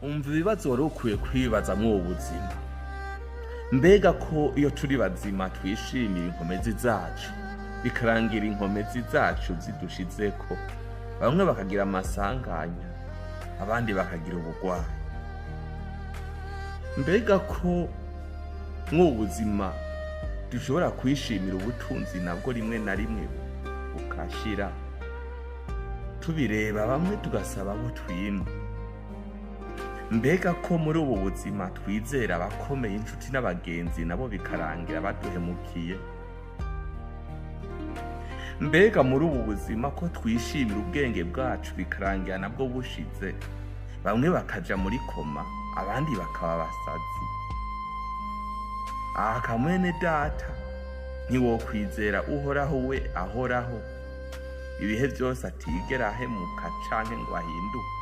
umva ibibazo wari ukwiye kwibaza mw'ubu buzima. Mbega ko iyo turi bazima twishimira inkomezi zacu, bikarangira inkomezi zacu zidushizeko, bamwe bakagira amasanganya, abandi bakagira ubugwayi. Mbega ko mw'ubu buzima dushobora kwishimira ubutunzi nabwo rimwe na rimwe bukashira, tubireba bamwe tugasaba abo twimwe. Mbega ko muri ubu buzima twizera abakomeye, inshuti n'abagenzi nabo bikarangira baduhemukiye. Mbega muri ubu buzima ko twishimira ubwenge bwacu bikarangira nabwo bushize, bamwe bakaja muri koma, abandi bakaba abasazi. Aha kamwene data, ntiwokwizera uhoraho we ahoraho ibihe byose atigera ahemuka canke ngo ahinduke.